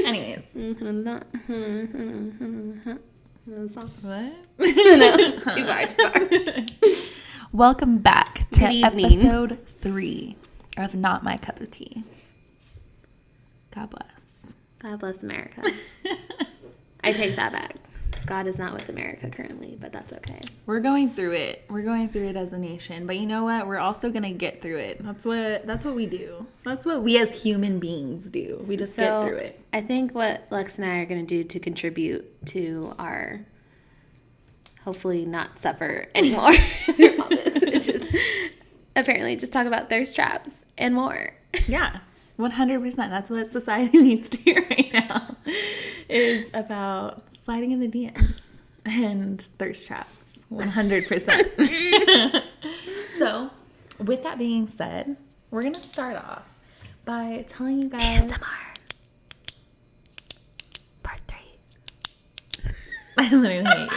Anyways. What? No, too far. Welcome back to episode 3 of Not My Cup of Tea. God bless. God bless America. I take that back. God is not with America currently, but that's okay. We're going through it. We're going through it as a nation. But you know what? We're also going to get through it. That's what we do. That's what we as human beings do. We just get through it. I think what Lex and I are going to do to contribute to our hopefully not suffer anymore through all this is just apparently just talk about thirst traps and more. Yeah. 100%. That's what society needs to hear right now, is about sliding in the DMs and thirst traps. 100%. So, with that being said, we're going to start off by telling you guys... ASMR. Part 3. I literally hate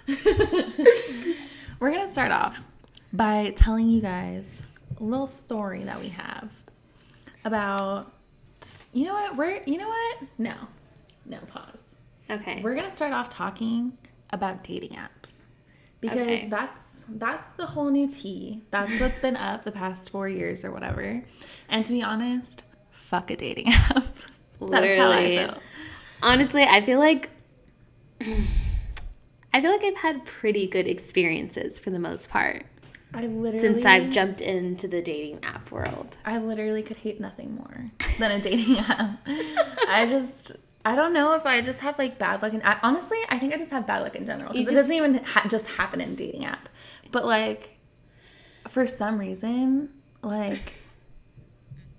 you. We're going to start off by telling you guys a little story that we have about, no, pause. Okay. We're going to start off talking about dating apps because that's the whole new tea. That's what's been up the past 4 years or whatever. And to be honest, fuck a dating app. Literally. That's how I feel. Honestly, I feel like I've had pretty good experiences for the most part. Since I've jumped into the dating app world. I literally could hate nothing more than a dating app. I don't know if I just have like bad luck. Honestly, I think I just have bad luck in general. Because it doesn't even just happen in a dating app. But like, for some reason, like,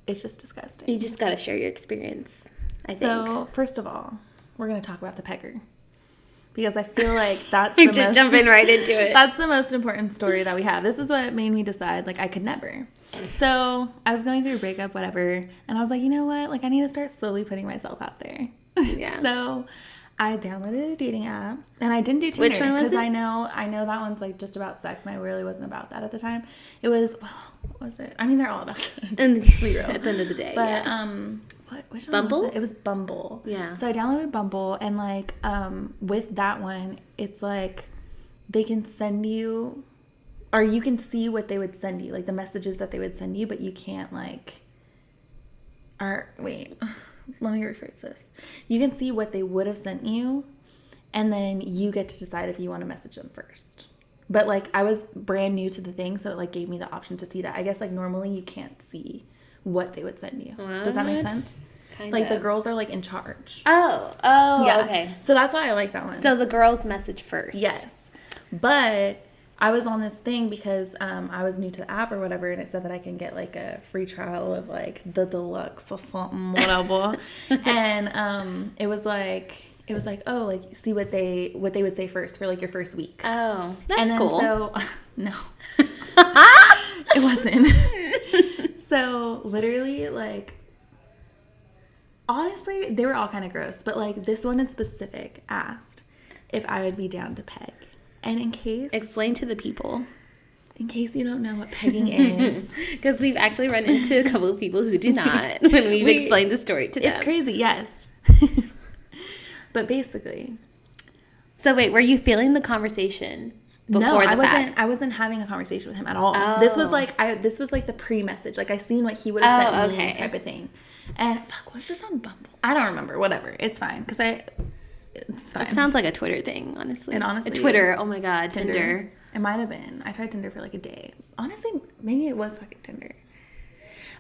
it's just disgusting. You just got to share your experience, I think. So, first of all, we're going to talk about the pegger. Because I feel like that's jumping right into it. That's the most important story that we have. This is what made me decide, like, I could never. So I was going through a breakup, whatever, and I was like, you know what? Like, I need to start slowly putting myself out there. Yeah. So I downloaded a dating app, and I didn't do Tinder. Which one was it? Because I know that one's, like, just about sex, and I really wasn't about that at the time. It was, what was it? I mean, they're all about it. And Let's be real. at the end of the day, But, yeah. Which one Bumble? was it? It was Bumble. Yeah. So I downloaded Bumble, and like with that one, it's like they can send you, or you can see what they would send you, like the messages that they would send you, but you can't like. Wait, let me rephrase this. You can see what they would have sent you, and then you get to decide if you want to message them first. But like I was brand new to the thing, so it like gave me the option to see that. I guess like normally you can't see what they would send you. What? Does that make sense? Kind like of. the girls are like in charge. Oh, Yeah. okay. So that's why I like that one. So the girls message first. Yes. But I was on this thing because I was new to the app or whatever, and it said that I can get like a free trial of like the deluxe or something, whatever. And it was like, oh, like see what they would say first for like your first week. Oh, that's and then, cool. So no, it wasn't. So literally, like, honestly, they were all kind of gross, but like this one in specific asked if I would be down to peg. And explain to the people. In case you don't know what pegging is. Because we've actually run into a couple of people who do not when we've explained the story to them. It's crazy, yes. But basically. So wait, were you feeling the conversation before I wasn't having a conversation with him at all. Oh. This was like the pre-message. Like I seen what he would have sent me type of thing. And was this on Bumble? I don't remember. Whatever. It's fine. It's fine. It sounds like a Twitter thing, honestly. And honestly, Twitter. Oh my God, Tinder. It might have been. I tried Tinder for like a day. Honestly, maybe it was fucking Tinder.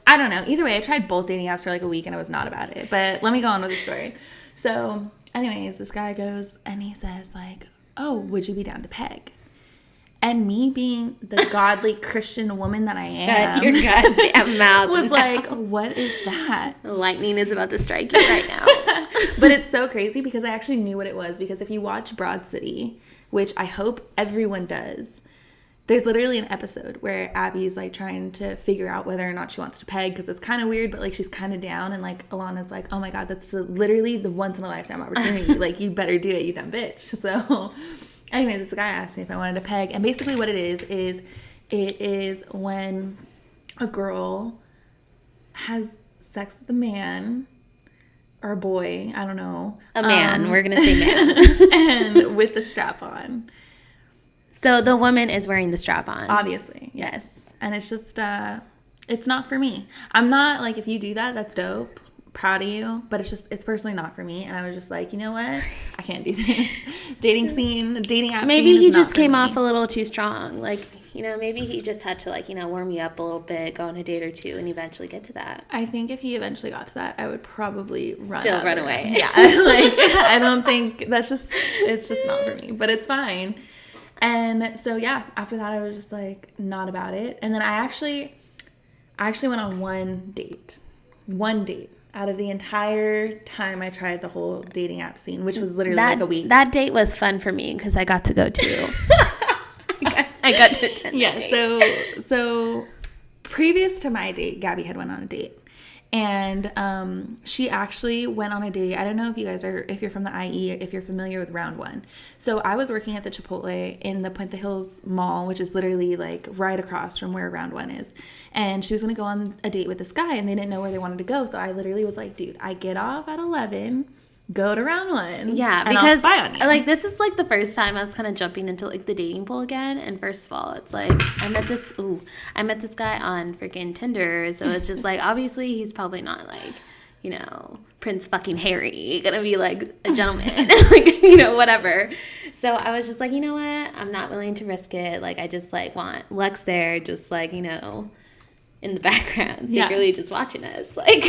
I don't know. Either way, I tried both dating apps for like a week and I was not about it. But let me go on with the story. So, anyways, this guy goes and he says like, "Oh, would you be down to peg?" And me being the godly Christian woman that I am, your goddamn mouth was like, "What is that?" Lightning is about to strike you right now. But it's so crazy because I actually knew what it was, because if you watch Broad City, which I hope everyone does, there's literally an episode where Abby's like trying to figure out whether or not she wants to peg, because it's kind of weird, but like she's kind of down, and like Alana's like, "Oh my God, that's literally the once in a lifetime opportunity. Like you better do it, you dumb bitch." So anyways, this guy asked me if I wanted to peg, and basically what it is when a girl has sex with a man or boy, I don't know. A man. We're going to say man. And with the strap on. So the woman is wearing the strap on. Obviously. Yes. And it's just, it's not for me. I'm not, like, if you do that, that's dope. Proud of you. But it's personally not for me. And I was just like, you know what? I can't do this. Dating app scene Maybe he is not just for came me. off a little too strong. Like, you know, maybe he just had to, like, you know, warm you up a little bit, go on a date or two, and eventually get to that. I think if he eventually got to that, I would probably run away. Yeah. Like, I don't think it's just not for me. But it's fine. And so, yeah, after that, I was just, like, not about it. And then I actually went on one date out of the entire time I tried the whole dating app scene, which was literally like a week. That date was fun for me because I got to go too. I got to attend. Yeah. So previous to my date, Gabby had went on a date. And she actually went on a date. I don't know if you're from the IE, if you're familiar with Round One. So I was working at the Chipotle in the Puente Hills Mall, which is literally like right across from where Round One is. And she was going to go on a date with this guy, and they didn't know where they wanted to go. So I literally was like, dude, I get off at 11. Go to Round One. Yeah, and because I'll spy on you. like this is like the first time I was kind of jumping into like the dating pool again. And first of all, it's like I met this guy on freaking Tinder, so it's just like obviously he's probably not like, you know, Prince fucking Harry, gonna be like a gentleman, like, you know, whatever. So I was just like, you know what, I'm not willing to risk it. Like I just like want Lex there, just like, you know, in the background, secretly just watching us, like.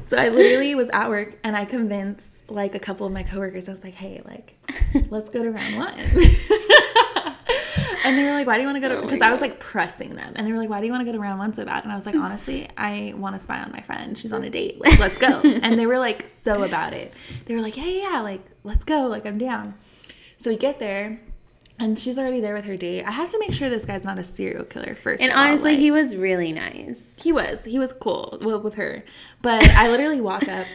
So I literally was at work, and I convinced like a couple of my coworkers. I was like, "Hey, like, let's go to Round One." And they were like, "Why do you want to go to?" Because I was like pressing them, and they were like, "Why do you want to go to Round One so bad?" And I was like, "Honestly, I want to spy on my friend. She's on a date. Like, let's go." And they were like so about it. They were like, "Yeah, like, let's go. Like, I'm down." So we get there. And she's already there with her date. I have to make sure this guy's not a serial killer first. And honestly, he was really nice. He was cool with her. But I literally walk up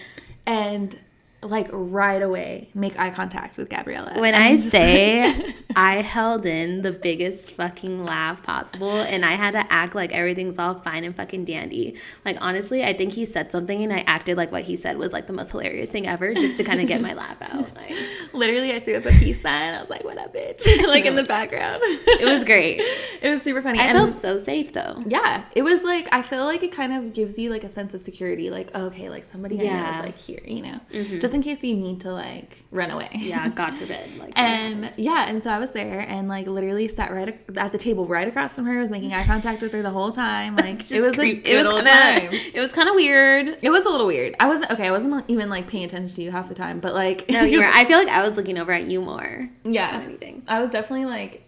and like right away make eye contact with Gabriella. When I say I held in the biggest fucking laugh possible, and I had to act like everything's all fine and fucking dandy. Like honestly, I think he said something and I acted like what he said was like the most hilarious thing ever, just to kind of get my laugh out. Like literally, I threw up a peace sign. I was like, "What up, bitch?" Like in the background. It was great. It was super funny. I felt so safe though. Yeah, it was like I feel like it kind of gives you like a sense of security. Like okay, like somebody I know is like here, you know, just in case you need to like run away. Yeah, God forbid. Like, and yeah, and so I was there and like literally sat right at the table right across from her. I was making eye contact with her the whole time. Like it was a good old time. It was kind of weird. It was a little weird. I wasn't even like paying attention to you half the time, but like no, you were. I feel like I was looking over at you more. Yeah, than anything. I was definitely like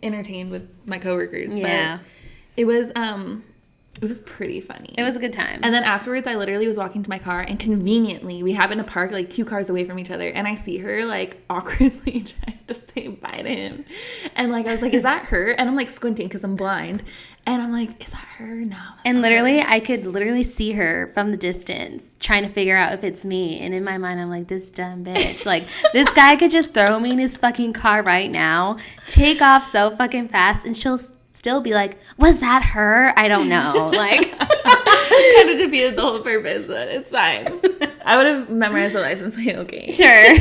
entertained with my coworkers. Yeah, but it was pretty funny. It was a good time. And then afterwards, I literally was walking to my car, and conveniently, we happened to park like 2 cars away from each other, and I see her like awkwardly trying to say bye to him. And like, I was like, is that her? And I'm like squinting because I'm blind. And I'm like, is that her? No. And literally, I could literally see her from the distance trying to figure out if it's me. And in my mind, I'm like, this dumb bitch. Like, this guy could just throw me in his fucking car right now, take off so fucking fast, and she'll still be like, was that her? I don't know. Like, kind of defeated the whole purpose, but it's fine. I would have memorized the license plate. Okay. Sure.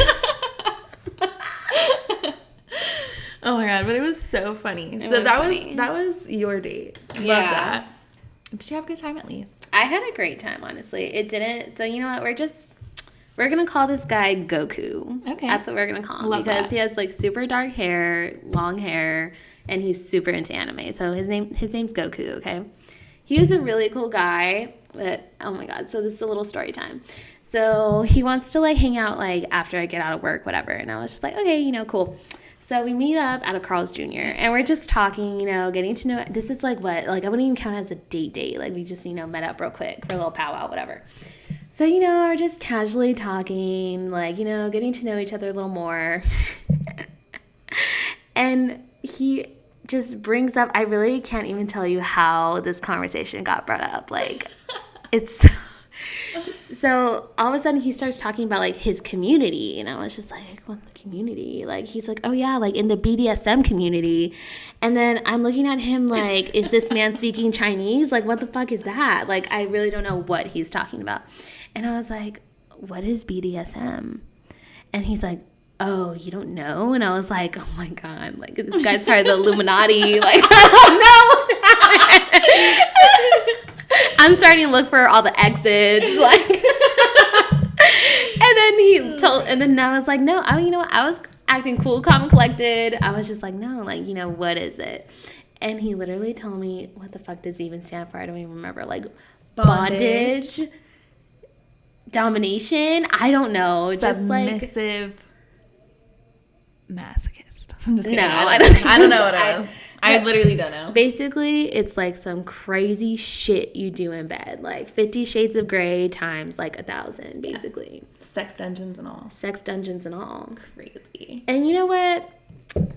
Oh my god, but it was so funny. That was your date. Love that. Did you have a good time at least? I had a great time, honestly. It didn't. So you know what? We're gonna call this guy Goku. Okay. That's what we're gonna call him. Love because that. He has like super dark hair, long hair, and he's super into anime. So his name's Goku. Okay. He was a really cool guy, but oh my god. So this is a little story time. So he wants to like hang out like after I get out of work, whatever. And I was just like, okay, you know, cool. So we meet up at a Carl's Jr. and we're just talking, you know, getting to know. This is like what, like I wouldn't even count it as a date. Like we just, you know, met up real quick for a little powwow, whatever. So, you know, we're just casually talking, like, you know, getting to know each other a little more. And he just brings up, I really can't even tell you how this conversation got brought up. Like, it's So all of a sudden he starts talking about like his community, and I was just like, what community? Like he's like, oh yeah, like in the BDSM community. And then I'm looking at him like, is this man speaking Chinese? Like what the fuck is that? Like I really don't know what he's talking about. And I was like, what is BDSM? And he's like, oh, you don't know? And I was like, oh my God, like this guy's part of the Illuminati. Like I don't know. I'm starting to look for all the exits. Like and then I was like, no, I was acting cool, calm, and collected. I was just like, no, like, what is it? And he literally told me, what the fuck does it even stand for? I don't even remember. Like, bondage, domination. I don't know. Submissive, masochist. I'm just kidding. No, I don't know what it is. I literally don't know. Basically, it's like some crazy shit you do in bed. Like 50 Shades of Grey times like 1,000, basically. Yes. Sex dungeons and all. Crazy. And you know what?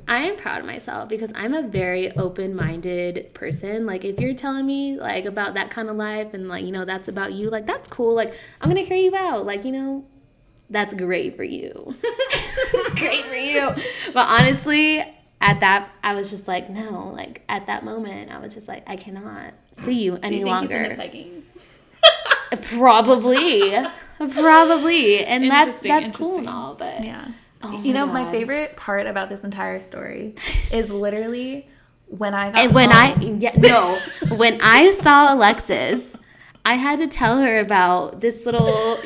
I am proud of myself because I'm a very open-minded person. Like, if you're telling me, like, about that kind of life and, like, that's about you, like, that's cool. Like, I'm going to hear you out. Like, that's great for you. It's great for you. But honestly, at that, I was just like, no. Like, at that moment, I was just like, I cannot see you any longer. Do you think he's into pegging? Probably. And that's cool and all, but... Yeah. Oh my favorite part about this entire story is literally when I got and when home. When I saw Alexis, I had to tell her about this little,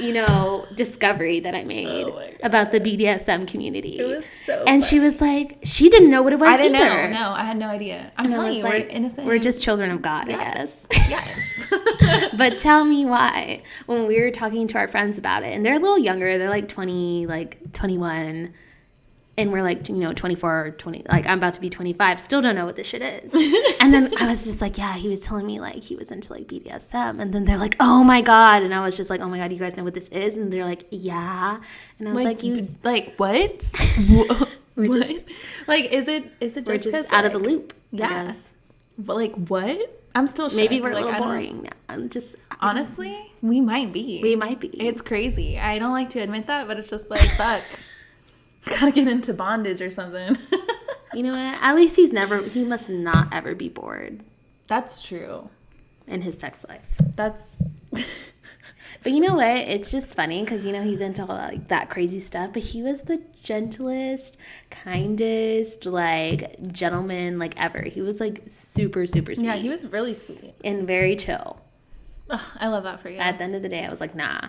discovery that I made about the BDSM community. It was so And funny. She was like, she didn't know what it was I didn't either. know. No, I had no idea. I'm telling you, we're innocent. We're just children of God, yes. I guess. Yes. But tell me why. When we were talking to our friends about it, and they're a little younger, they're like 20, like 21, and we're like, 24 or 20, like I'm about to be 25, still don't know what this shit is. And then I was just like, yeah, he was telling me like he was into like BDSM. And then they're like, oh my God. And I was just like, oh my God, you guys know what this is? And they're like, yeah. And I was like, what? We're what? just, like, is it just we're just out of the loop? Yeah. But like, what? I'm still shocked. Maybe we're a little boring now. I'm just... Honestly, we might be. We might be. It's crazy. I don't like to admit that, but it's just like, fuck. Gotta get into bondage or something. You know what? At least he must not ever be bored. That's true. In his sex life. That's... But you know what? It's just funny because, he's into all like that crazy stuff. But he was the gentlest, kindest, like, gentleman, like, ever. He was, like, super, super sweet. Yeah, he was really sweet. And very chill. Ugh, I love that for you. At the end of the day, I was like, nah.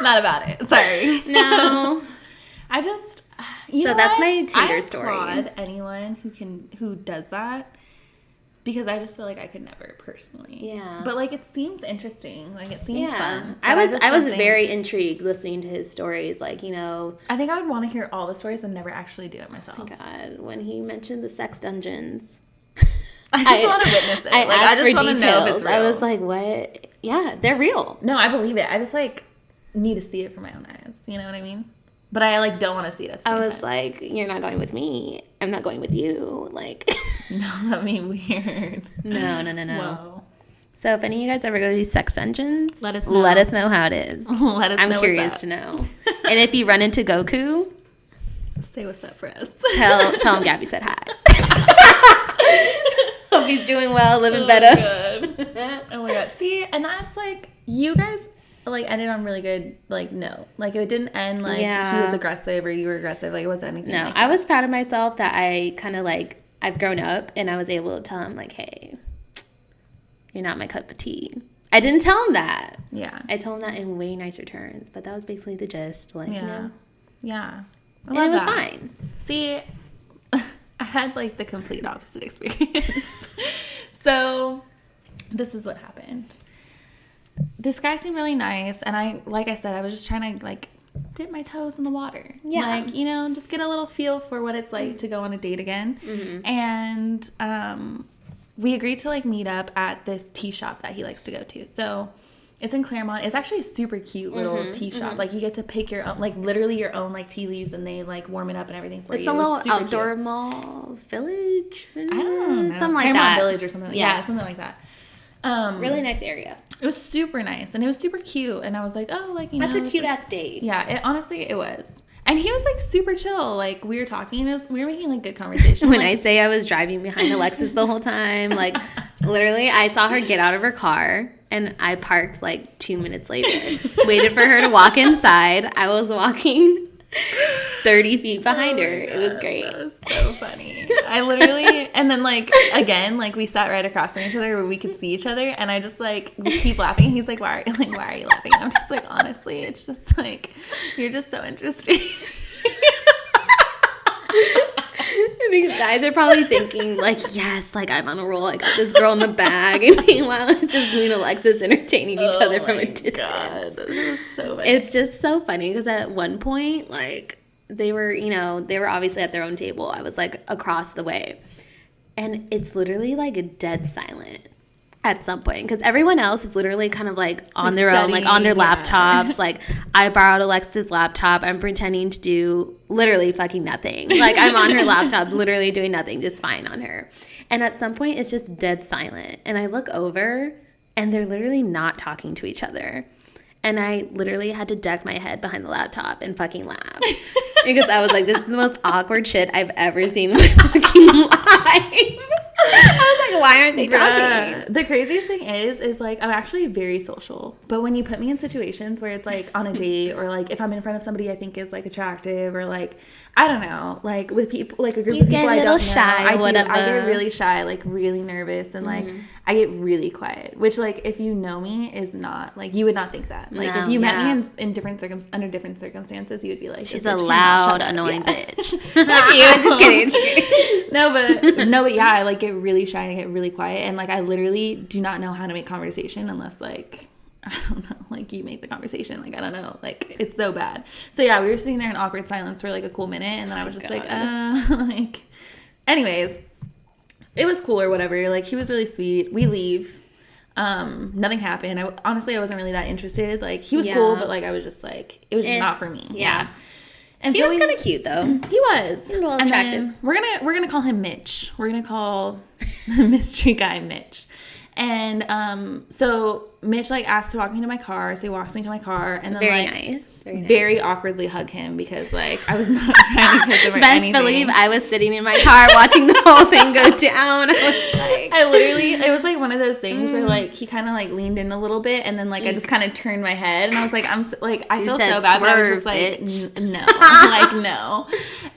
Not about it. Sorry. No. I just... So that's my Tinder story. I applaud anyone who does that. Because I just feel like I could never personally. Yeah. But like it seems interesting. Like it seems fun. I was very intrigued listening to his stories. Like, I think I would want to hear all the stories but never actually do it myself. Oh my God. When he mentioned the sex dungeons. I just want to witness it. I just want to know if it's real. I was like, what? Yeah, they're real. No, I believe it. I just like need to see it for my own eyes. You know what I mean? But I like don't want to see it at the same time. I was like, you're not going with me. I'm not going with you. Like, no, that'd be weird. No. Whoa. So if any of you guys ever go to these sex dungeons, let us know. Let us know how it is. Let us know. I'm curious to know. And if you run into Goku, say what's up for us. Tell him Gabby said hi. Hope he's doing well, living better. Good. Oh my God. See, and that's like you guys. Like ended on really good note. Like it didn't end like he was aggressive or you were aggressive. Like it wasn't anything. No, I was proud of myself that I kind of like I've grown up and I was able to tell him like, hey, you're not my cup of tea. I didn't tell him that. Yeah. I told him that in way nicer terms, but that was basically the gist. Like, yeah. And it was fine. See, I had like the complete opposite experience. So this is what happened. This guy seemed really nice, and I said, I was just trying to like dip my toes in the water. Yeah. Like, just get a little feel for what it's like to go on a date again. Mm-hmm. And we agreed to like meet up at this tea shop that he likes to go to. So it's in Claremont. It's actually a super cute little tea shop. Like you get to pick your own, like literally your own like tea leaves, and they like warm it up and everything for you. It's a little outdoor mall village. I don't know. Something like Claremont that. Village or something. Yeah, something like that. Really nice area. It was super nice, and it was super cute, and I was like, oh, like, you know. That's a cute-ass date. Yeah, honestly, it was. And he was, like, super chill. Like, we were talking, and we were making, like, good conversation. When like, I say I was driving behind Alexis the whole time, like, literally, I saw her get out of her car, and I parked, like, 2 minutes later. Waited for her to walk inside. I was walking 30 feet behind her. It was great. That was so funny. I literally, and then, like, again, like, we sat right across from each other where we could see each other, and I just, like, keep laughing. He's like, why are you laughing? And I'm just like, honestly, it's just, like, you're just so interesting. These guys are probably thinking, like, yes, like, I'm on a roll. I got this girl in the bag. And meanwhile, it's just me and Alexis entertaining each other from a distance. God, this is so funny. It's just so funny because at one point, like, they were obviously at their own table. I was, like, across the way. And it's literally, like, dead silent at some point because everyone else is literally kind of, like, on their own, like, on their laptops. Like, I borrowed Alexis' laptop. I'm pretending to do literally fucking nothing. Like, I'm on her laptop, literally doing nothing, just fine on her. And at some point, it's just dead silent. And I look over, and they're literally not talking to each other. And I literally had to duck my head behind the laptop and fucking laugh. Because I was like, this is the most awkward shit I've ever seen in my fucking life. I was like, why aren't they talking? The craziest thing is like, I'm actually very social. But when you put me in situations where it's like on a date or like if I'm in front of somebody I think is like attractive or like, I don't know, like with people, like a group of people I don't know. I get really shy, like really nervous and like I get really quiet, which like if you know me is not, like you would not think that. Like if you met me in different under different circumstances, you would be like, she's a loud, annoying bitch. I'm just kidding. No, but yeah, I like get really shy and I get really quiet and like I literally do not know how to make conversation unless like I don't know, like you make the conversation, like I don't know, like it's so bad. So yeah, we were sitting there in awkward silence for like a cool minute and then I was just like like anyways, it was cool or whatever. Like he was really sweet. We leave. Nothing happened. Honestly I wasn't really that interested. Like he was cool, but like I was just like it was just not for me. Yeah. And he was kind of cute though. He was. A little attractive. We're gonna call him Mitch. We're gonna call the mystery guy Mitch. And so Mitch like asked to walk me to my car, so he walks me to my car, and then very awkwardly hug him because like I was not trying to kiss him or anything. Best believe I was sitting in my car watching the whole thing go down. I was like, it was like one of those things where like he kind of like leaned in a little bit, and then like I just kind of turned my head, and I was like, I feel so bad, but I was just like, no, like no,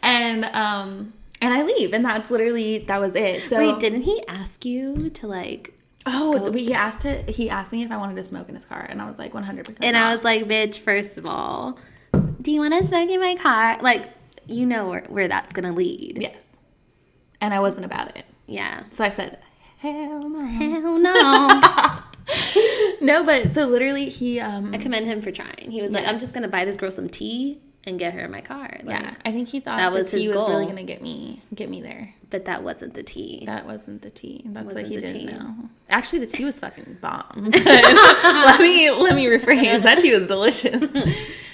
and I leave, and that was it. So wait, didn't he ask you to like? Oh, he asked me if I wanted to smoke in his car, and I was like 100%. And I was like, bitch, first of all, do you want to smoke in my car? Like, you know where that's going to lead. Yes. And I wasn't about it. Yeah. So I said, hell no. Hell no. No, but so literally I commend him for trying. He was like, I'm just going to buy this girl some tea and get her in my car. Like, yeah, I think he thought that was his goal. Was really gonna get me there. But that wasn't the tea. That's what he didn't know. Actually, the tea was fucking bomb. let me rephrase. That tea was delicious.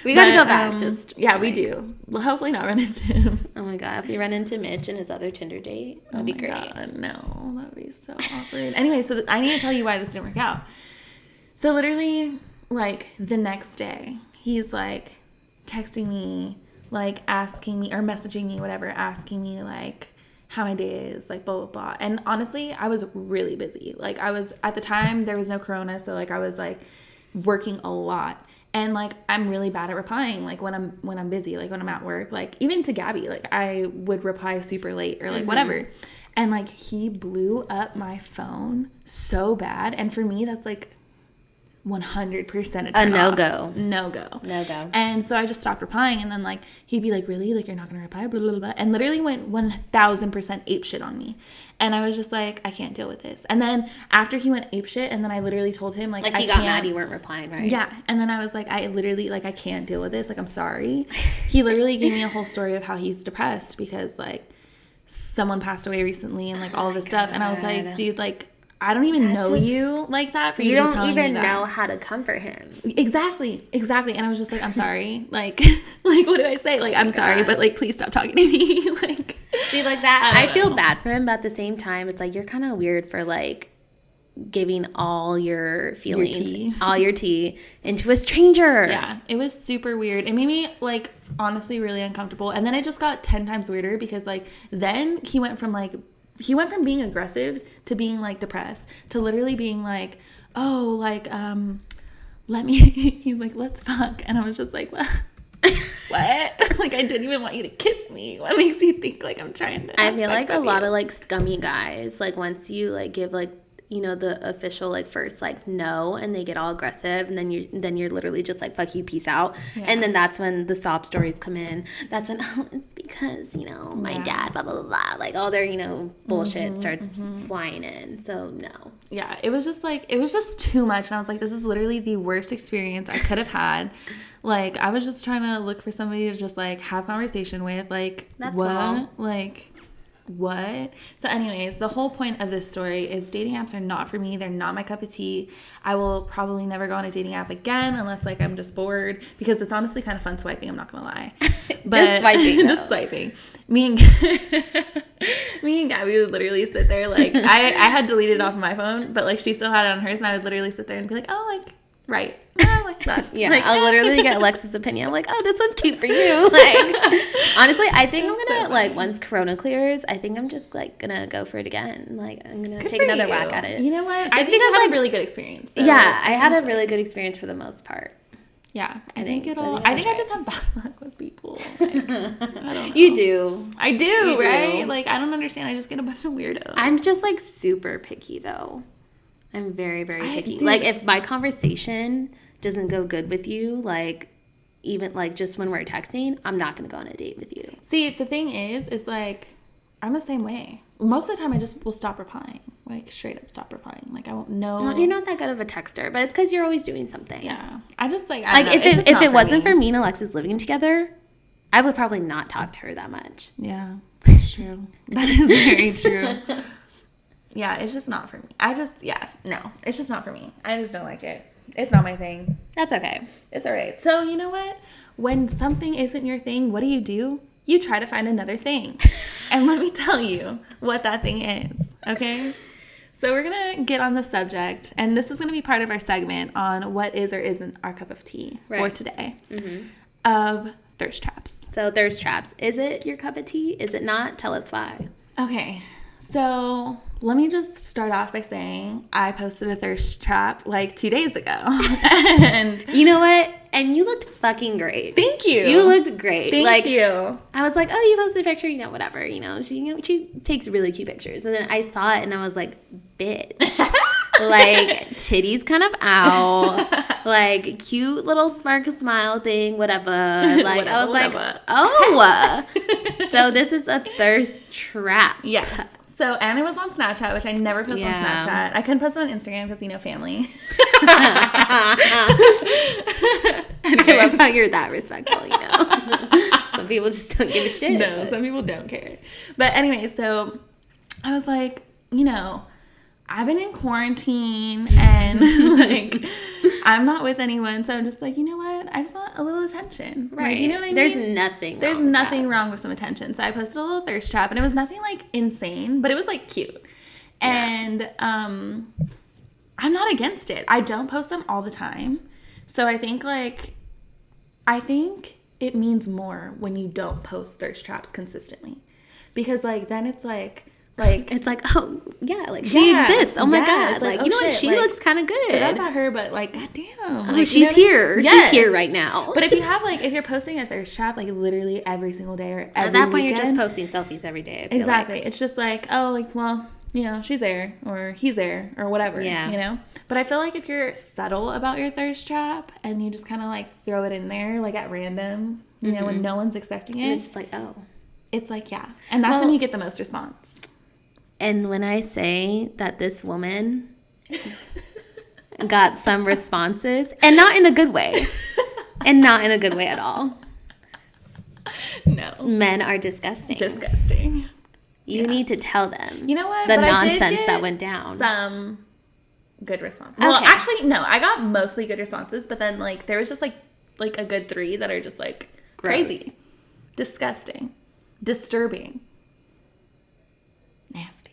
We gotta go back. We do. We'll hopefully not run into him. Oh my god, if we run into Mitch and his other Tinder date, that'd be great. God, no, that'd be so awkward. Anyway, so I need to tell you why this didn't work out. So literally, like the next day, he's like texting me, like asking me or messaging me, whatever, asking me like how my day is, like blah blah blah. And honestly, I was really busy. Like I was at the time there was no corona, so like I was like working a lot. And like I'm really bad at replying like when I'm busy, like when I'm at work, like even to Gabby, like I would reply super late or like whatever. And like he blew up my phone so bad, and for me that's like 100% a no-go. No-go. And so I just stopped replying, and then like he'd be like, really, like you're not gonna reply, blah blah blah, and literally went 1000% ape shit on me. And I was just like, I can't deal with this. And then after he went ape shit, and then I literally told him like he got mad you weren't replying, right? Yeah. And then I was like, I literally like I can't deal with this, like I'm sorry. He literally gave me a whole story of how he's depressed because like someone passed away recently and like all of this stuff. And I was like, dude, like I don't even know you like that for you to be telling me that. You don't even know how to comfort him. Exactly. And I was just like, I'm sorry. Like what do I say? Like, I'm sorry, but like, please stop talking to me. Like, see, like that, I feel bad for him, but at the same time, it's like, you're kind of weird for like giving all your feelings, tea. all your tea into a stranger. Yeah, it was super weird. It made me, like, honestly really uncomfortable. And then it just got 10 times weirder because, like, then he went from being aggressive to being, like, depressed to literally being like, oh, like, let me, he's like, let's fuck. And I was just like, what? What? Like, I didn't even want you to kiss me. What makes you think, like, I'm trying to I feel like a lot of, like, scummy guys, like, once you, like, give, like, you know, the official, like, first, like, no, and they get all aggressive, and then you're literally just like, fuck you, peace out. Yeah. And then that's when the sob stories come in. That's when, oh, it's because, you know, my dad, blah, blah, blah, blah. Like, all their, you know, bullshit starts flying in. So, no. Yeah, it was just too much. And I was like, this is literally the worst experience I could have had. Like, I was just trying to look for somebody to just, like, have conversation with. Like, that's what? All. Like, what? So anyways, the whole point of this story is dating apps are not for me. They're not my cup of tea. I will probably never go on a dating app again unless, like, I'm just bored, because it's honestly kind of fun swiping, I'm not gonna lie. But just swiping. Just swiping. Me and Gabby would literally sit there, like, I had deleted it off of my phone, but, like, she still had it on hers, and I would literally sit there and be like, oh, like, right. Like that. Yeah, like, I'll literally get Alexa's opinion. I'm like, oh, this one's cute for you. Like, honestly, I think I'm gonna, so like, once Corona clears, I think I'm just, like, gonna go for it again. Like, I'm gonna take another whack at it. You know what? I think you had a really good experience. So yeah, I had a really good experience for the most part. Yeah, I think I just have bad luck with people. Like, I don't know. You do. I do, right? Like, I don't understand. I just get a bunch of weirdos. I'm just, like, super picky, though. I'm very, very picky. Like, if my conversation doesn't go good with you, like, even, like, just when we're texting, I'm not going to go on a date with you. See, the thing is, like, I'm the same way. Most of the time, I just will stop replying. Like, straight up stop replying. Like, I won't know. No, you're not that good of a texter, but it's because you're always doing something. Yeah. I just, like, if it wasn't for me and Alexis living together, I would probably not talk to her that much. Yeah, that's true. That is very true. Yeah, it's just not for me. No, it's just not for me. I just don't like it. It's not my thing. That's okay. It's all right. So, you know what? When something isn't your thing, what do? You try to find another thing. And let me tell you what that thing is, okay? So we're going to get on the subject, and this is going to be part of our segment on what is or isn't our cup of tea for today, of thirst traps. So thirst traps. Is it your cup of tea? Is it not? Tell us why. Okay. So let me just start off by saying I posted a thirst trap like 2 days ago. And you know what? And you looked fucking great. Thank you. You looked great. Thank you. I was like, oh, you posted a picture, you know, whatever. She takes really cute pictures. And then I saw it and I was like, bitch. Like, titties kind of out. Like, cute little smirk smile thing, whatever. Like, I was like, oh. So this is a thirst trap. Yes. So Anna was on Snapchat, which I never post on Snapchat. I couldn't post it on Instagram because, you know, family. I love how you're that respectful, you know. Some people just don't give a shit. No, some people don't care. But anyway, so I was like, you know, I've been in quarantine and, like, I'm not with anyone. So I'm just like, you know what? I just want a little attention. Right. Like, you know what I mean? There's nothing wrong with some attention. So I posted a little thirst trap, and it was nothing, like, insane, but it was, like, cute. Yeah. And I'm not against it. I don't post them all the time. So I think it means more when you don't post thirst traps consistently. Because, like, then it's like it's like, oh yeah, like she exists. Oh my god, it's like, you know what, she looks kind of good. Forgot about her, but like, goddamn, oh, like, she's here. Yes. She's here right now. But if you're posting a thirst trap like literally every single day or every at that point, weekend, you're just posting selfies every day. I feel exactly. like. It's just like, oh, like, well, you know, she's there or he's there or whatever. Yeah. You know. But I feel like if you're subtle about your thirst trap and you just kind of like throw it in there like at random, you know, when no one's expecting it, and it's just like, oh, it's like, yeah, and that's when you get the most response. And when I say that this woman got some responses, and not in a good way, and not in a good way at all. No. Men are disgusting. Disgusting. You need to tell them. You know what? The nonsense that went down. Some good responses. Okay. Well, actually, no. I got mostly good responses, but then like there was just like a good 3 that are just like crazy, disgusting, disturbing, nasty.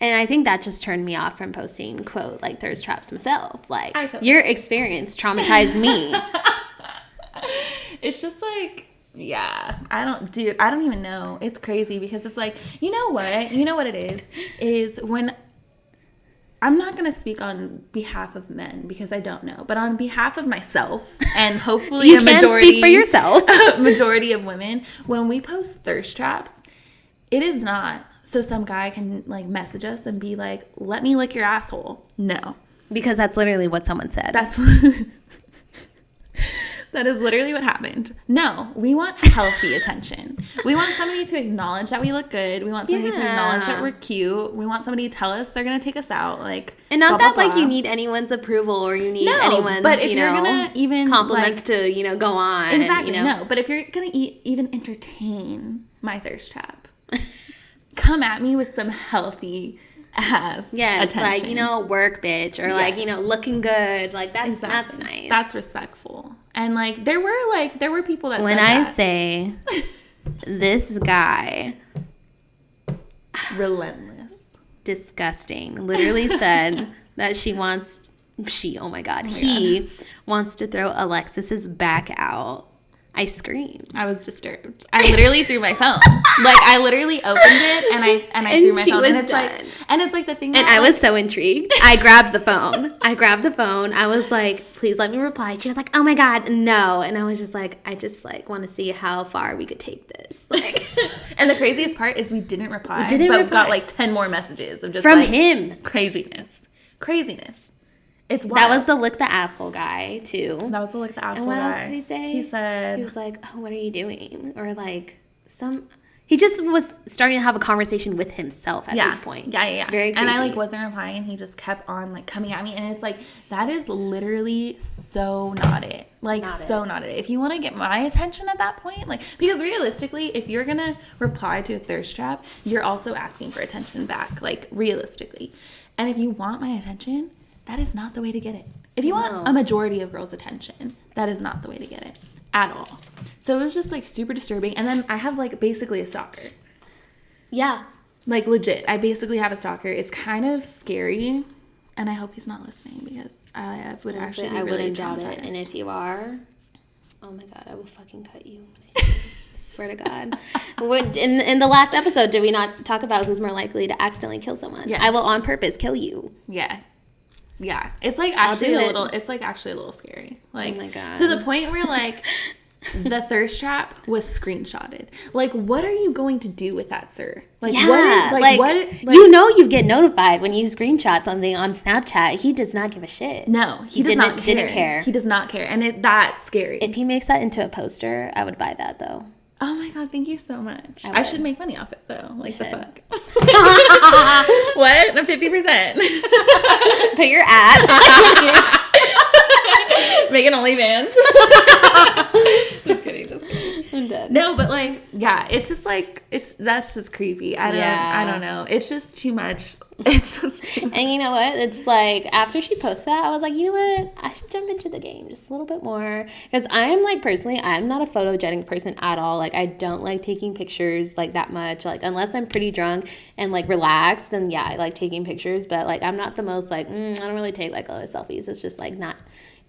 And I think that just turned me off from posting, quote, like, thirst traps myself. Like, your experience traumatized me. It's just like, yeah, I don't even know. It's crazy because it's like, you know what it is when, I'm not going to speak on behalf of men because I don't know, but on behalf of myself and hopefully you can speak for yourself. Majority of women, when we post thirst traps, it is not so some guy can like message us and be like, let me lick your asshole. No. Because that's literally what someone said. That is literally what happened. No, we want healthy attention. We want somebody to acknowledge that we look good. We want somebody to acknowledge that we're cute. We want somebody to tell us they're going to take us out. Like, and not blah, that blah, like blah. You need anyone's approval or you need anyone's, but if you're gonna even compliments like, to, go on. Exactly. No, but if you're going to even entertain my thirst trap, come at me with some healthy ass attention. Like, work bitch or like, looking good. Like that's nice. That's respectful. And like there were people that when said I that. say this guy relentless, disgusting, literally said that he wants to throw Alexis's back out. I screamed. I was disturbed. I literally threw my phone. Like I literally opened it and I threw my phone. And it's like the thing that and I was so intrigued. I grabbed the phone. I was like, please let me reply. She was like, oh my God, no. And I was just like, I just like want to see how far we could take this. Like and the craziest part is we didn't reply. Got like 10 more messages of just from like him. Craziness. It's wild. That was the lick the asshole guy too. And what else did he say? He was like, oh, what are you doing? Or like he just was starting to have a conversation with himself at this point. Yeah. Very creepy. And I like wasn't replying. He just kept on like coming at me. And it's like, that is literally so not it. Like not it. If you want to get my attention at that point, like, because realistically, if you're going to reply to a thirst trap, you're also asking for attention back. Like realistically. And if you want my attention, that is not the way to get it. If you want a majority of girls' attention, that is not the way to get it at all. So it was just like super disturbing. And then I have like basically a stalker. Yeah. Like legit. I basically have a stalker. It's kind of scary. And I hope he's not listening because I would actually be really wouldn't doubt it. And if you are, oh my God, I will fucking cut you. I swear to God. In the last episode, did we not talk about who's more likely to accidentally kill someone? Yes. I will on purpose kill you. Yeah, it's like actually it's like actually a little scary. Like, oh my God. So the point where like the thirst trap was screenshotted. Like, what are you going to do with that, sir? Like, you get notified when you screenshot something on Snapchat. He does not give a shit. No, he didn't care. He does not care, and that's scary. If he makes that into a poster, I would buy that though. Oh my God, thank you so much. I should make money off it though. Like the fuck. What? 50%. Put your ad. Make an OnlyFans. Just kidding. I'm dead. No, but like, yeah, it's just like that's just creepy. I don't know. It's just too much. It's just too much. And you know what? It's like after she posted that, I was like, you know what? I should jump into the game just a little bit more because I'm like personally, I'm not a photogenic person at all. Like I don't like taking pictures like that much. Like unless I'm pretty drunk and like relaxed, then yeah, I like taking pictures. But like I'm not the most like I don't really take like a lot of selfies. It's just like not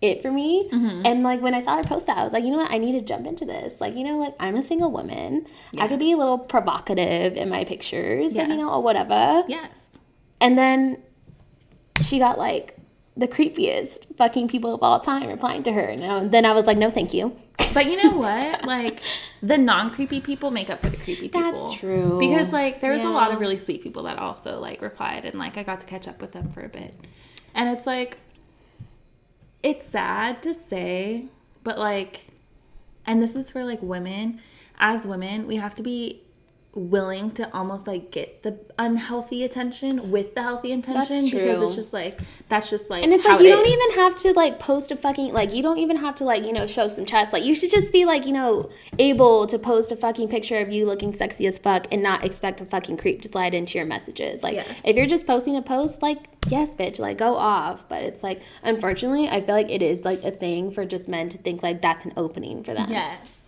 it for me. And like when I saw her post that, I was like, you know what, I need to jump into this. Like, you know, like I'm a single woman. I could be a little provocative in my pictures and or whatever. And then she got like the creepiest fucking people of all time replying to her, and then I was like, no thank you. But you know what, like the non-creepy people make up for the creepy people. That's true, because like there was a lot of really sweet people that also like replied, and like I got to catch up with them for a bit. And it's like, it's sad to say, but like, and this is for like women, as women, we have to be willing to almost like get the unhealthy attention with the healthy intention, because it's just like, that's just like, and it's like, you don't even have to like post a fucking, like you don't even have to like, you know, show some chest. Like you should just be like, you know, able to post a fucking picture of you looking sexy as fuck and not expect a fucking creep to slide into your messages. Like if you're just posting a post, like yes, bitch, like, go off. But it's like, unfortunately, I feel like it is like a thing for just men to think like that's an opening for them. Yes.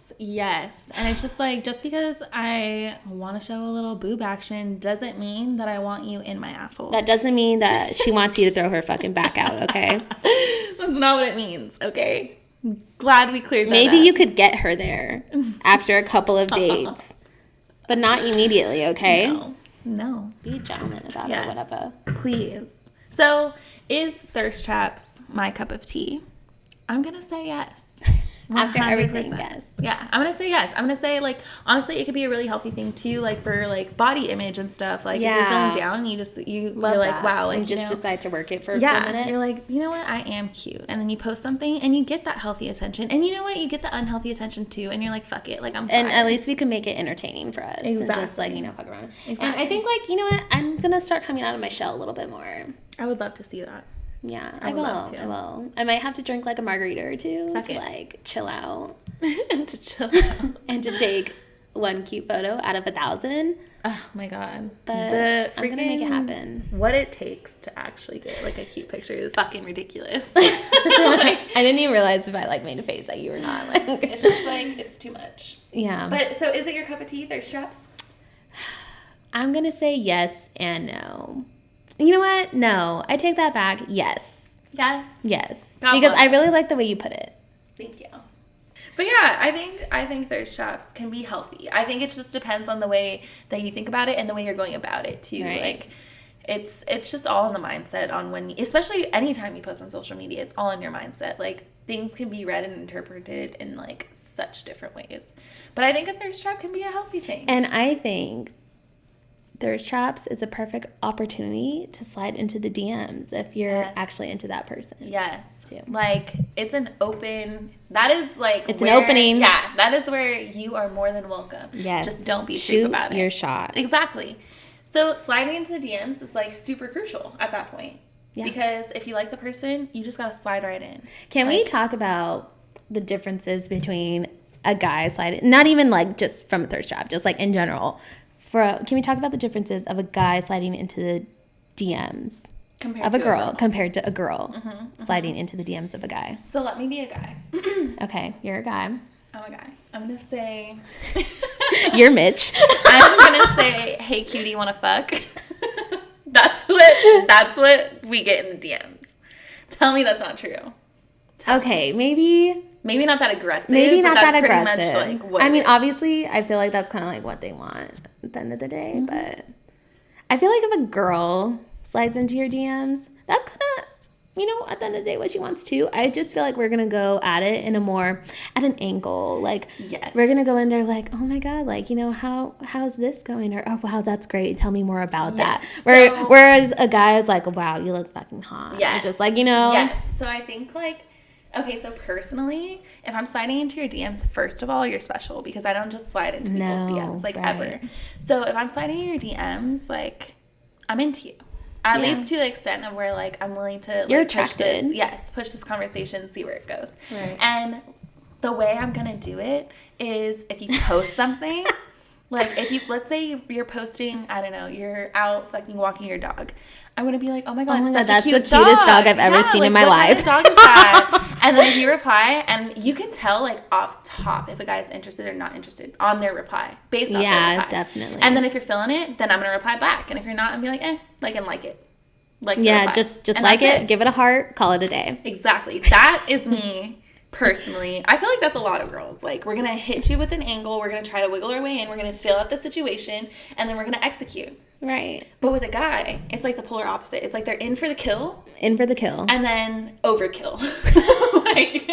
And it's just like, just because I want to show a little boob action doesn't mean that I want you in my asshole. That doesn't mean that she wants you to throw her fucking back out, okay? That's not what it means, okay? Glad we cleared that Maybe up. you could get her there after a couple of dates, but not immediately, okay? No. Be a gentleman about it, whatever. Please. So, is thirst traps my cup of tea? I'm going to say yes. After everything, yes. Yeah, I'm going to say yes. I'm going to say, like, honestly, it could be a really healthy thing, too, like, for, like, body image and stuff. Like, if you're feeling down and you're like, wow, like, and just decide to work it for a minute. You're like, you know what, I am cute. And then you post something and you get that healthy attention. And you know what, you get the unhealthy attention, too. And you're like, fuck it, like, I'm fine. And at least we can make it entertaining for us. Exactly. And just, like, fuck around. Exactly. And I think, like, you know what, I'm going to start coming out of my shell a little bit more. I would love to see that. Yeah, I will. I might have to drink, like, a margarita or two to, like, chill out. And to chill out. And to take one cute photo out of 1,000. Oh, my God. But I'm going to make it happen. What it takes to actually get, like, a cute picture is fucking ridiculous. I didn't even realize if I, like, made a face that you were not, like... It's just, like, it's too much. Yeah. But, so is it your cup of tea, thirst traps? I'm going to say yes and no. You know what? No. I take that back. Yes. Yes? Yes. God because bless. I really like the way you put it. Thank you. But yeah, I think thirst traps can be healthy. I think it just depends on the way that you think about it and the way you're going about it too. Right. Like it's just all in the mindset on when especially anytime you post on social media, it's all in your mindset. Like things can be read and interpreted in like such different ways. But I think a thirst trap can be a healthy thing. And I think thirst traps is a perfect opportunity to slide into the DMs if you're actually into that person. Yes. Too. Like, it's an open... That is, like... It's an opening. Yeah. That is where you are more than welcome. Yes. Just don't be cheap about it. Shoot your shot. Exactly. So, sliding into the DMs is, like, super crucial at that point. Yeah. Because if you like the person, you just gotta slide right in. Can we talk about the differences between a guy sliding... Not even, like, just from a thirst trap. Just, like, in general... Can we talk about the differences of a guy sliding into the DMs of a girl compared to a girl sliding into the DMs of a guy? So let me be a guy. Okay, you're a guy. I'm a guy. I'm gonna say... You're Mitch. I'm gonna say, hey cutie, wanna fuck? That's what we get in the DMs. Tell me that's not true. Okay, maybe not that aggressive. Maybe not that's that pretty aggressive. Much like what I mean, obviously, I feel like that's kind of like what they want at the end of the day. But I feel like if a girl slides into your DMs, that's kind of, at the end of the day, what she wants too. I just feel like we're gonna go at it in at an angle. Like, yes, we're gonna go in there like, oh my god, like how's this going? Or oh wow, that's great. Tell me more about that. Whereas a guy is like, wow, you look fucking hot. Yes, just like Yes. So I think like. Okay, so personally, if I'm sliding into your DMs, first of all, you're special because I don't just slide into people's DMs, like, ever. So if I'm sliding in your DMs, like, I'm into you. At least to the extent of where, like, I'm willing to, like, you're push this conversation, see where it goes. Right. And the way I'm going to do it is if you post something, like, let's say you're posting, I don't know, you're out fucking walking your dog. I'm going to be like, oh my God, that's a cute the cutest dog I've ever seen in my life. What kind of dog is that? And then if you reply, and you can tell, like, off top if a guy's interested or not interested on their reply, based off their reply. Yeah, definitely. And then if you're feeling it, then I'm going to reply back. And if you're not, I'm going to be like, like it. Like, yeah, just like it, give it a heart, call it a day. Exactly. That is me. Personally, I feel like that's a lot of girls. Like, we're going to hit you with an angle. We're going to try to wiggle our way in. We're going to fill out the situation. And then we're going to execute. Right. But with a guy, it's like the polar opposite. It's like they're in for the kill. In for the kill. And then overkill. Like,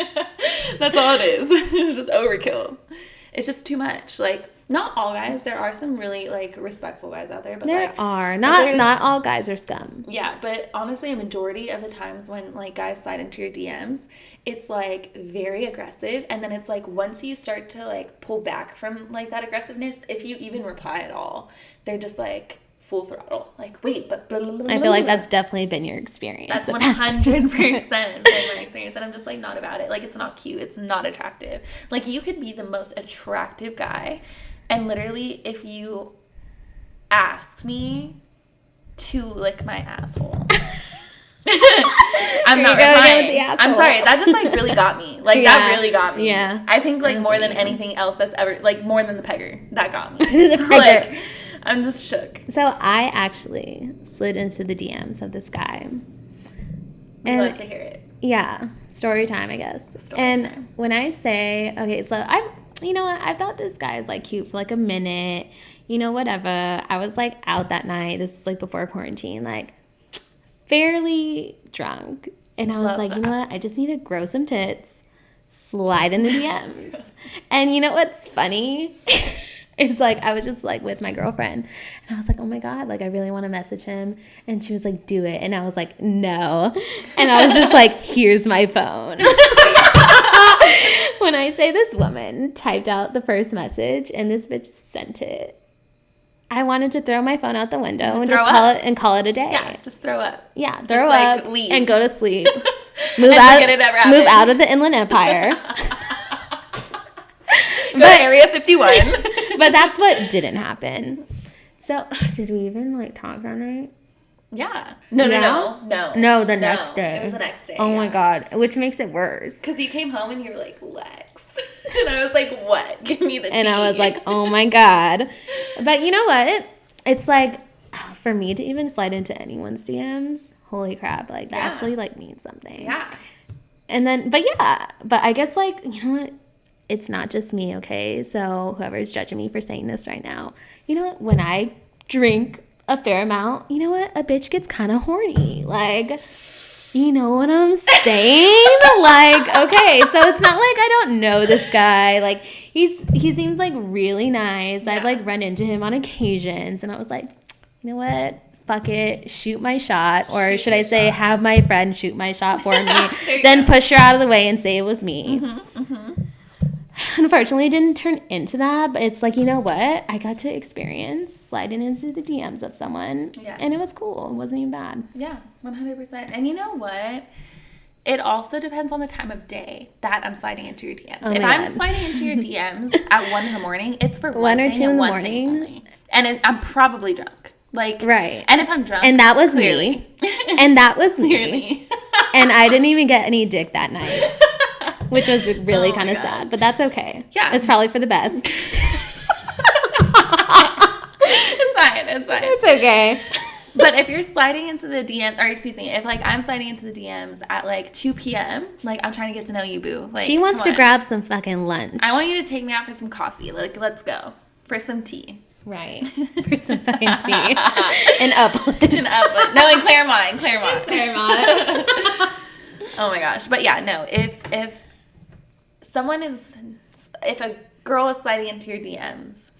that's all it is. It's just overkill. It's just too much. Like, not all guys. There are some really, like, respectful guys out there. But there are. Not all guys are scum. Yeah, but honestly, a majority of the times when, like, guys slide into your DMs, it's, like, very aggressive. And then it's, like, once you start to, like, pull back from, like, that aggressiveness, if you even reply at all, they're just, like, full throttle. Like, wait, but... Blah, blah, blah, I feel like that's definitely been your experience. That's 100% been my experience. And I'm just, like, not about it. Like, it's not cute. It's not attractive. Like, you could be the most attractive guy. And literally, if you asked me to lick my asshole, I'm not replying. I'm sorry. That just like really got me. Like that really got me. Yeah. I think like more than anything else that's ever like more than the pegger that got me. The pegger. Like I'm just shook. So I actually slid into the DMs of this guy. I'd love to hear it. Yeah, story time, I guess. When I say, okay, so you know what? I thought this guy is like cute for like a minute, you know, whatever. I was like out that night. This is like before quarantine, like fairly drunk. And I was like, you know what? I just need to grow some tits, slide in the DMs. And you know what's funny? It's like I was just like with my girlfriend and I was like, oh my God, like I really want to message him. And she was like, do it. And I was like, no. And I was just like, here's my phone. When I say this woman typed out the first message and this bitch sent it, I wanted to throw my phone out the window and just call it a day. Yeah, just throw up. Yeah, throw up, leave. And go to sleep. Move out of the Inland Empire. Go to Area 51. But that's what didn't happen. So, did we even like talk that night? Yeah. No, the next day. It was the next day. Oh my God. Which makes it worse. Because you came home and you were like, Lex. And I was like, what? Give me the tea. And I was like, oh my God. But you know what? It's like, for me to even slide into anyone's DMs, holy crap. Like, that actually like means something. Yeah. And then, but I guess like, you know what? It's not just me, okay? So whoever's judging me for saying this right now, you know what? When I drink a fair amount, you know what? A bitch gets kind of horny. Like, you know what I'm saying? Like, okay, so it's not like I don't know this guy. Like, he seems like really nice. Yeah. I've like run into him on occasions, and I was like, you know what? Fuck it, shoot my shot, or should I say, have my friend shoot my shot for me, then push her out of the way and say it was me. Unfortunately, it didn't turn into that, but it's like, you know what? I got to experience sliding into the DMs of someone, and it was cool. It wasn't even bad. Yeah, 100%. And you know what? It also depends on the time of day that I'm sliding into your DMs. If I'm sliding into your DMs at 1 in the morning, it's for 1 or 2 in the morning. And I'm probably drunk. Like, right. And if I'm drunk, and that was clearly. Me. And that was me. Clearly. And I didn't even get any dick that night. Which was really kind of sad, but that's okay. Yeah. It's probably for the best. It's fine. It's okay. But if you're sliding into the DM, or excuse me, if like I'm sliding into the DMs at like 2 p.m., like I'm trying to get to know you, boo. Like, she wants to grab some fucking lunch. I want you to take me out for some coffee. Like, let's go. For some tea. Right. For some fucking tea. In Upland. No, in Claremont. Oh my gosh. But yeah, no, if a girl is sliding into your DMs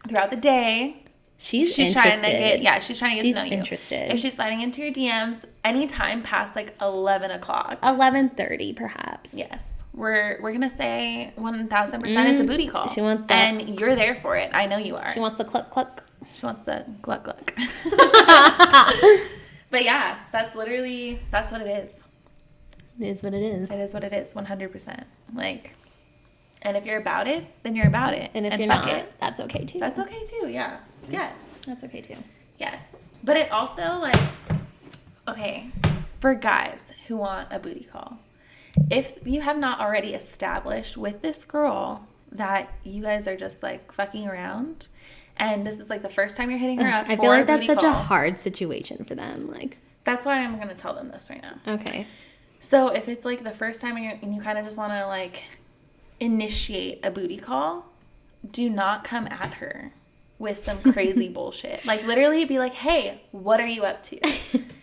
throughout the day, she's trying to get to know you. If she's sliding into your DMs anytime past like 11 o'clock, 11:30 perhaps. Yes, we're gonna say 1,000% it's a booty call. She wants that, and you're there for it. I know you are. She wants the cluck cluck. She wants the gluck gluck. But yeah, that's what it is. It is what it is. It is what it is, 100%. Like, and if you're about it, then you're about it. And if you're not, that's okay too. That's okay too, yeah. Yes. That's okay too. Yes. But it also, like, okay, for guys who want a booty call, if you have not already established with this girl that you guys are just, like, fucking around, and this is, like, the first time you're hitting her up, I feel like that's such a hard situation for them. Like, that's why I'm going to tell them this right now. Okay. So if it's like the first time and you kind of just want to like initiate a booty call, do not come at her with some crazy bullshit. Like literally be like, hey, what are you up to?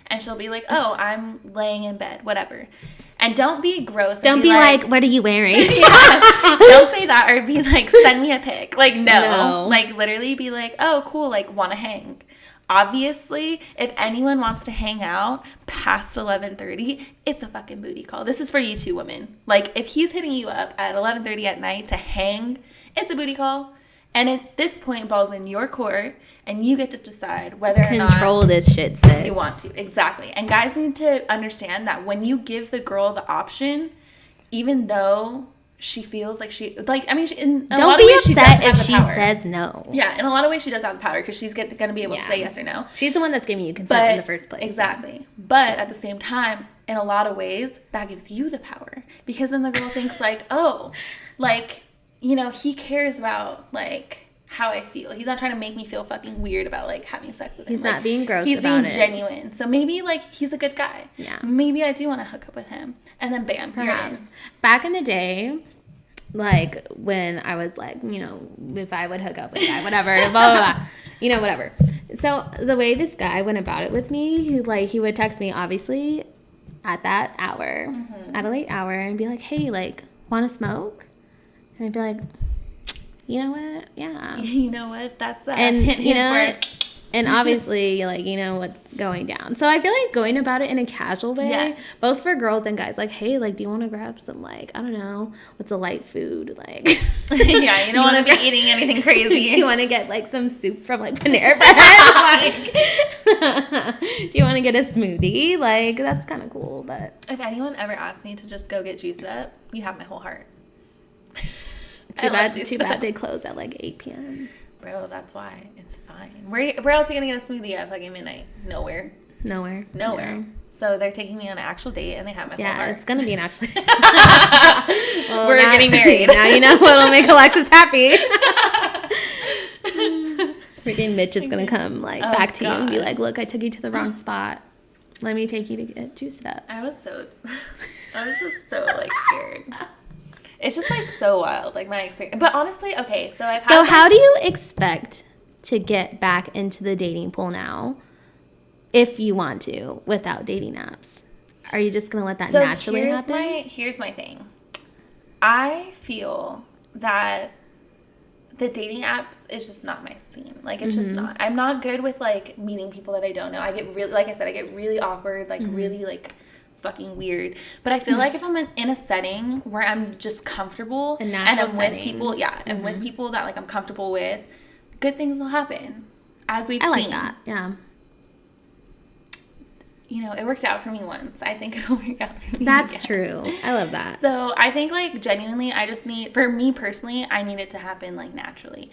And she'll be like, oh, I'm laying in bed, whatever. And don't be gross. Don't be like, what are you wearing? Yeah. Don't say that or be like, send me a pic. Like, no. Like literally be like, oh, cool. Like, want to hang. Obviously, if anyone wants to hang out past 11:30, it's a fucking booty call. This is for you two women. Like, if he's hitting you up at 11:30 at night to hang, it's a booty call. And at this point, ball's in your court, and you get to decide whether or not control this shit, sis. You want to. Exactly. And guys need to understand that when you give the girl the option, even though she feels like she, like, I mean, in a Don't lot be of ways, she does upset have if the she power. says no. Yeah, in a lot of ways, she does have the power because she's going to be able to say yes or no. She's the one that's giving you consent in the first place. Exactly. But at the same time, in a lot of ways, that gives you the power. Because then the girl thinks like, oh, like, you know, he cares about, like, how I feel. He's not trying to make me feel fucking weird about, like, having sex with him. He's like, not being gross he's about being genuine. So maybe, like, he's a good guy. Yeah. Maybe I do want to hook up with him. And then bam, here it is. Back in the day, like, when I was, like, you know, if I would hook up with a guy, whatever, blah, blah, blah. You know, whatever. So the way this guy went about it with me, he would text me, obviously, at that hour, at a late hour, and be like, hey, like, want to smoke? And I'd be like, you know what? Yeah. You know what? That's a And, hint you know, for... and obviously, like, you know what's going down. So I feel like going about it in a casual way, Yes. both for girls and guys, like, hey, like, do you want to grab some, like, I don't know, what's a light food? Like, yeah, you don't want to be eating anything crazy. Do you want to get, like, some soup from, like, Panera Bread? Like, do you want to get a smoothie? Like, that's kind of cool, but. If anyone ever asks me to just go get juiced up, you have my whole heart. Too bad they close at, like, 8 p.m. Bro, that's why. It's fine. Where else are you going to get a smoothie at fucking midnight? Nowhere. Nowhere. So they're taking me on an actual date and they have my whole heart. Yeah, it's going to be an actual. We're getting married. Now you know what'll make Alexis happy. Freaking Mitch is going to come, like, back to you and be like, look, I took you to the wrong spot. Let me take you to get juiced up. I was just so, like, scared. It's just, like, so wild, like, my experience. But honestly, okay, so I've had... So how do you expect to get back into the dating pool now, if you want to, without dating apps? Are you just going to let that naturally happen? Here's my thing. I feel that the dating apps is just not my scene. Like, it's just not. I'm not good with, like, meeting people that I don't know. I get really, like I said, I get really awkward, like, really, like... fucking weird, but I feel like if I'm in a setting where I'm just comfortable and I'm with people, and with people that, like, I'm comfortable with, good things will happen, as we've seen. I like that. Yeah. You know, it worked out for me once. I think it'll work out for me. That's true. I love that. So I think, like, genuinely, I just need, for me personally, I need it to happen, like, naturally.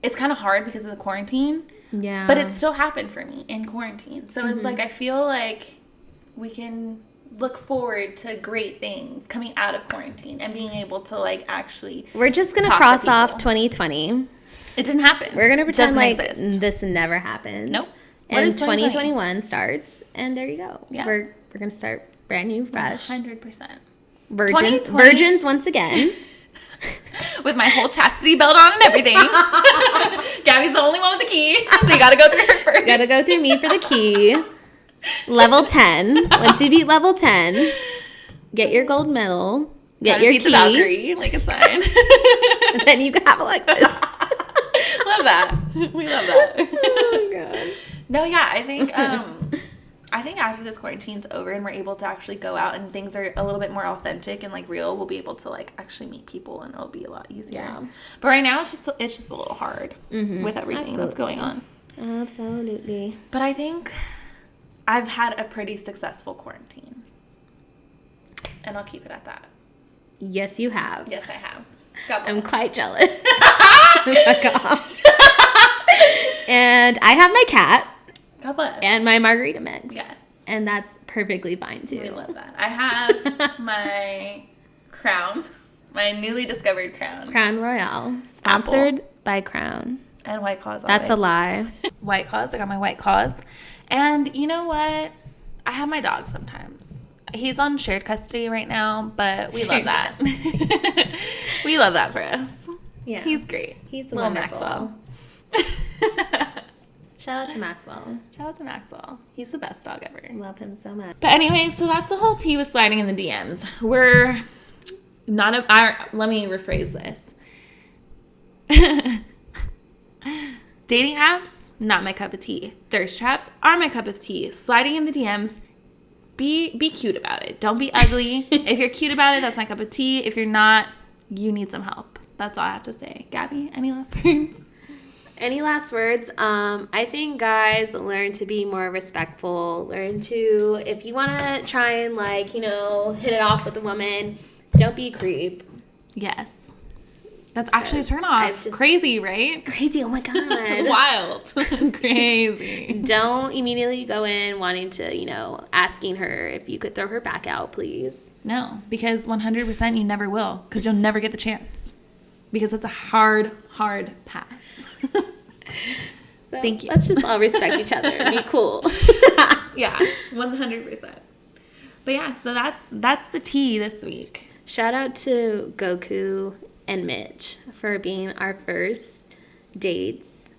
It's kind of hard because of the quarantine. Yeah. But it still happened for me in quarantine. So it's like, I feel like we can look forward to great things coming out of quarantine and being able to, like, actually We're just going to cross off 2020. It didn't happen. We're going to pretend like this never happened. Nope. And 2021 starts, and there you go. Yeah. We're going to start brand new, fresh. 100%. Virgins once again. With my whole chastity belt on and everything. Gabby's the only one with the key, so you gotta go through her first. Gotta go through me for the key. Level 10. Once you beat level 10, get your gold medal. Get your key. The Valkyrie, like, it's fine. And then you can have Alexis. Love that. We love that. Oh my god. No, yeah, I think after this quarantine's over and we're able to actually go out and things are a little bit more authentic and, like, real, we'll be able to, like, actually meet people and it'll be a lot easier. Yeah. But right now it's just a little hard with everything that's going on. Absolutely. But I think I've had a pretty successful quarantine. And I'll keep it at that. Yes, you have. Yes, I have. I'm quite jealous. Fuck off. And I have my cat. God bless. And my margarita mix. Yes. And that's perfectly fine, too. We love that. I have my crown, my newly discovered crown. Crown Royale. Sponsored by Crown. And White Claws. That's a lie. White Claws. I got my White Claws. And you know what? I have my dog sometimes. He's on shared custody right now, but we love that. We love that for us. Yeah. He's great. He's little wonderful. Maxwell. Shout out to Maxwell. Shout out to Maxwell. He's the best dog ever. Love him so much. But anyway, so that's the whole tea with sliding in the DMs. We're not let me rephrase this. Dating apps, not my cup of tea. Thirst traps are my cup of tea. Sliding in the DMs, be cute about it. Don't be ugly. If you're cute about it, that's my cup of tea. If you're not, you need some help. That's all I have to say. Gabby, any last words? Any last words? I think, guys, learn to be more respectful. Learn to, if you want to try and, like, you know, hit it off with a woman, Don't be a creep. Yes. That's actually a turn off. Crazy, right? Crazy. Oh my God. Wild. Crazy. Don't immediately go in wanting to, you know, asking her if you could throw her back out, please. No, because 100% you never will, because you'll never get the chance. Because it's a hard pass. So thank you. Let's just all respect each other and be cool. Yeah, 100%. But yeah, so that's the tea this week. Shout out to Goku and Mitch for being our first dates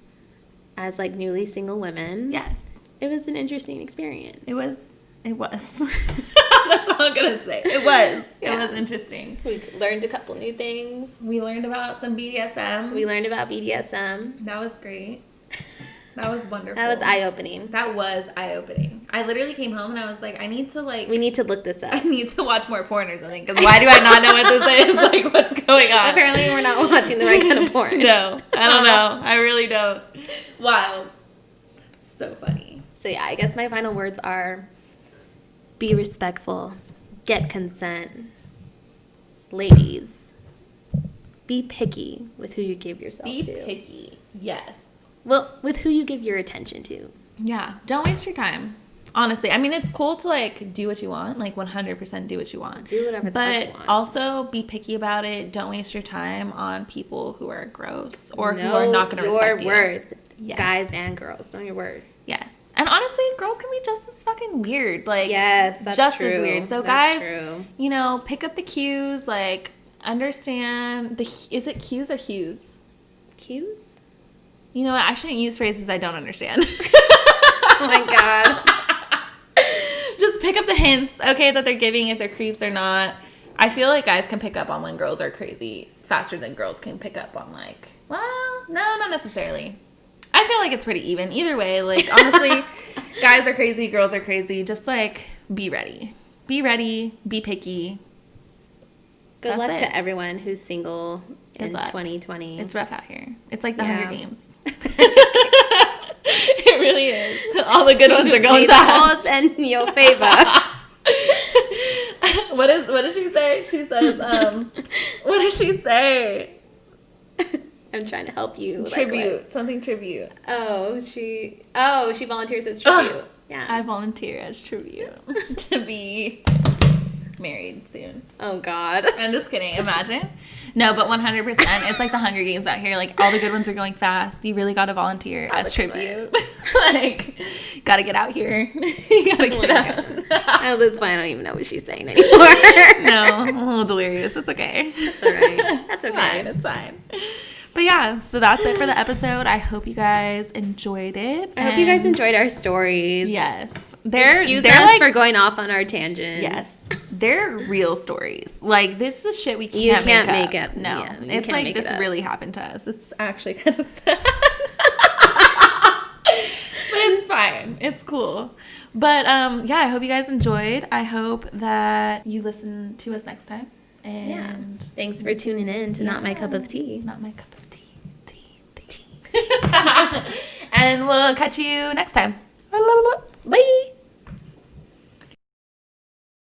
as like newly single women. Yes. It was an interesting experience. It was. That's all I'm gonna say. It was. Yeah. It was interesting. We learned a couple new things. We learned about some BDSM. We learned about BDSM. That was great. That was wonderful. That was eye-opening. That was eye-opening. I literally came home and I was like, we need to look this up. I need to watch more porn or something, because why do I not know what this is? Like, what's going on? Apparently we're not watching the right kind of porn. No, I don't know. I really don't. Wild. So funny. So yeah, I guess my final words are: be respectful, get consent. Ladies, be picky with who you give yourself to. Be picky. Yes. Well, with who you give your attention to. Yeah. Don't waste your time. Honestly, I mean, it's cool to like do what you want, like 100% do what you want. Do whatever the fuck you want. But also be picky about it. Don't waste your time on people who are gross or who are not going to respect you. Know your worth. Yes. Guys and girls, know your worth. Yes. And honestly, girls can be just as fucking weird. Like, yes, that's just true. as weird. So guys, you know, pick up the cues, like understand is it cues or hues? Cues? You know what? I shouldn't use phrases I don't understand. Oh my God. Just pick up the hints, okay, that they're giving, if they're creeps or not. I feel like guys can pick up on when girls are crazy faster than girls can pick up on, like, well, no, not necessarily. I feel like it's pretty even. Either way, like, honestly, guys are crazy, girls are crazy. Just, like, be ready. Be ready. Be picky. Good luck to everyone who's single in 2020. It's rough out here. It's like the Hunger Games. It really is. All the good ones are going fast. And your favor. What does she say? She says, what does she say? I'm trying to help you. Tribute. Like something tribute. She volunteers as tribute. Yeah. I volunteer as tribute to be married soon. Oh God. I'm just kidding. Imagine. No, but 100%. It's like the Hunger Games out here. Like, all the good ones are going fast. You really got to volunteer as tribute. Like, got to get out here. You got to get out. At this point, I don't even know what she's saying anymore. No, I'm a little delirious. It's okay. That's all right. That's okay. It's fine. But yeah, so that's it for the episode. I hope you guys enjoyed it. I hope you guys enjoyed our stories. Yes. Excuse us for going off on our tangents. Yes. They're real stories. Like, this is shit we can't make up. No. Yeah, it's like this really happened to us. It's actually kind of sad. But it's fine. It's cool. But yeah, I hope you guys enjoyed. I hope that you listen to us next time. And thanks for tuning in to Not My Cup of Tea. Not My Cup of Tea. Tea. And we'll catch you next time.